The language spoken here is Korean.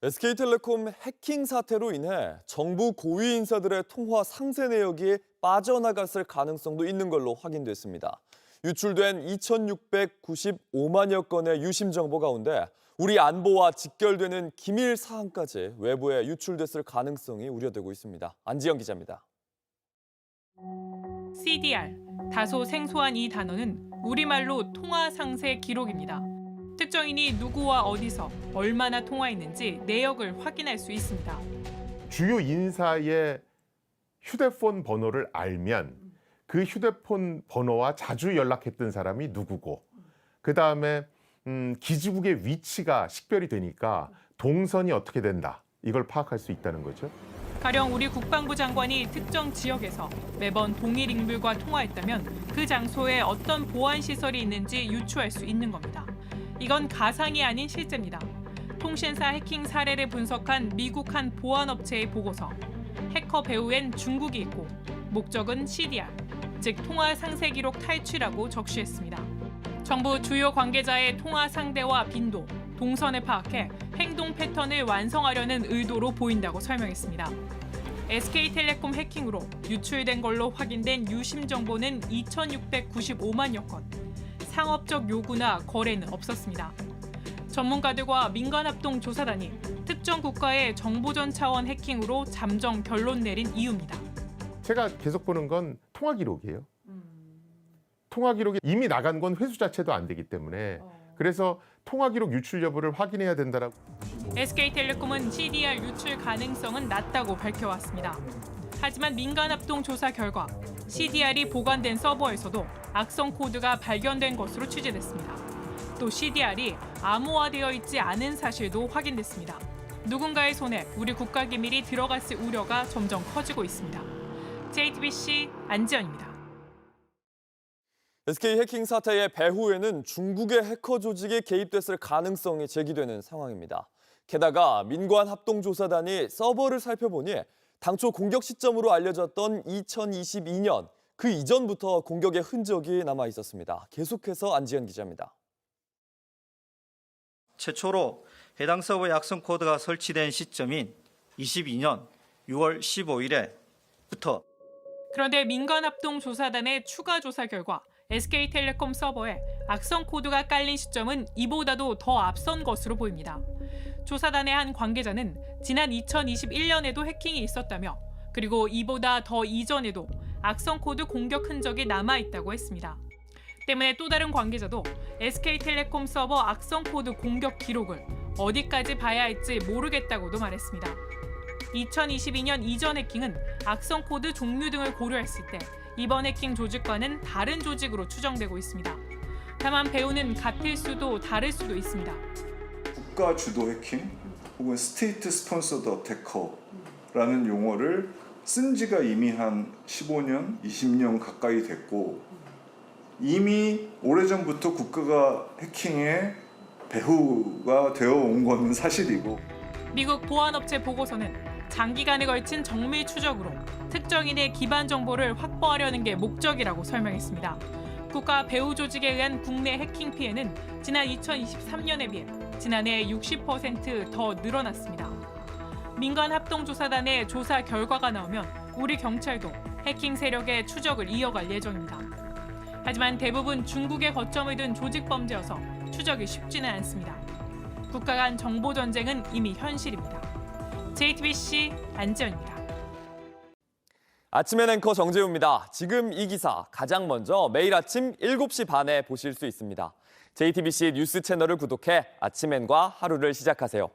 SK텔레콤 해킹 사태로 인해 정부 고위 인사들의 통화 상세 내역이 빠져나갔을 가능성도 있는 걸로 확인됐습니다. 유출된 2,695만여 건의 유심 정보 가운데 우리 안보와 직결되는 기밀 사항까지 외부에 유출됐을 가능성이 우려되고 있습니다. 안지영 기자입니다. CDR, 다소 생소한 이 단어는 우리말로 통화 상세 기록입니다. 특정인이 누구와 어디서 얼마나 통화했는지 내역을 확인할 수 있습니다. 주요 인사의 휴대폰 번호를 알면 그 휴대폰 번호와 자주 연락했던 사람이 누구고, 그다음에 기지국의 위치가 식별이 되니까 동선이 어떻게 된다, 이걸 파악할 수 있다는 거죠. 가령 우리 국방부 장관이 특정 지역에서 매번 동일 인물과 통화했다면 그 장소에 어떤 보안 시설이 있는지 유추할 수 있는 겁니다. 이건 가상이 아닌 실제입니다. 통신사 해킹 사례를 분석한 미국 한 보안업체의 보고서. 해커 배후엔 중국이 있고 목적은 CDR, 즉 통화 상세 기록 탈취라고 적시했습니다. 정부 주요 관계자의 통화 상대와 빈도, 동선을 파악해 행동 패턴을 완성하려는 의도로 보인다고 설명했습니다. SK텔레콤 해킹으로 유출된 걸로 확인된 유심 정보는 2,695만여 건. 상업적 요구나 거래는 없었습니다. 전문가들과 민간합동조사단이 특정 국가의 정보전 차원 해킹으로 잠정 결론 내린 이유입니다. 제가 계속 보는 건 통화 기록이에요. 통화 기록이 이미 나간 건 회수 자체도 안 되기 때문에 그래서 통화 기록 유출 여부를 확인해야 된다라고. SK텔레콤은 CDR 유출 가능성은 낮다고 밝혀왔습니다. 하지만 민간합동 조사 결과 CDR이 보관된 서버에서도 악성 코드가 발견된 것으로 취재됐습니다. 또 CDR이 암호화되어 있지 않은 사실도 확인됐습니다. 누군가의 손에 우리 국가기밀이 들어갔을 우려가 점점 커지고 있습니다. JTBC 안지연입니다. SK 해킹 사태의 배후에는 중국의 해커 조직이 개입됐을 가능성이 제기되는 상황입니다. 게다가 민관합동조사단이 서버를 살펴보니 당초 공격 시점으로 알려졌던 2022년, 그 이전부터 공격의 흔적이 남아 있었습니다. 계속해서 안지연 기자입니다. 최초로 해당 서버에 악성 코드가 설치된 시점인 22년 6월 15일에부터. 그런데 민간합동조사단의 추가 조사 결과 SK텔레콤 서버에 악성 코드가 깔린 시점은 이보다도 더 앞선 것으로 보입니다. 조사단의 한 관계자는 지난 2021년에도 해킹이 있었다며, 그리고 이보다 더 이전에도 악성 코드 공격 흔적이 남아있다고 했습니다. 때문에 또 다른 관계자도 SK텔레콤 서버 악성 코드 공격 기록을 어디까지 봐야 할지 모르겠다고도 말했습니다. 2022년 이전 해킹은 악성 코드 종류 등을 고려했을 때 이번 해킹 조직과는 다른 조직으로 추정되고 있습니다. 다만 배후는 같을 수도 다를 수도 있습니다. 국가 주도 해킹 혹은 스테이트 스폰서드 어태커라는 용어를 쓴 지가 이미 한 15년, 20년 가까이 됐고, 이미 오래전부터 국가가 해킹의 배후가 되어 온 건 사실이고. 미국 보안업체 보고서는 장기간에 걸친 정밀 추적으로 특정인의 기반 정보를 확보하려는 게 목적이라고 설명했습니다. 국가 배후 조직에 의한 국내 해킹 피해는 지난 2023년에 비해 지난해 60% 더 늘어났습니다. 민간합동조사단의 조사 결과가 나오면 우리 경찰도 해킹 세력의 추적을 이어갈 예정입니다. 하지만 대부분 중국에 거점을 둔 조직 범죄여서 추적이 쉽지는 않습니다. 국가 간 정보 전쟁은 이미 현실입니다. JTBC 안지연입니다. 아침엔 앵커 정재우입니다. 지금 이 기사 가장 먼저 매일 아침 7시 반에 보실 수 있습니다. JTBC 뉴스 채널을 구독해 아침엔과 하루를 시작하세요.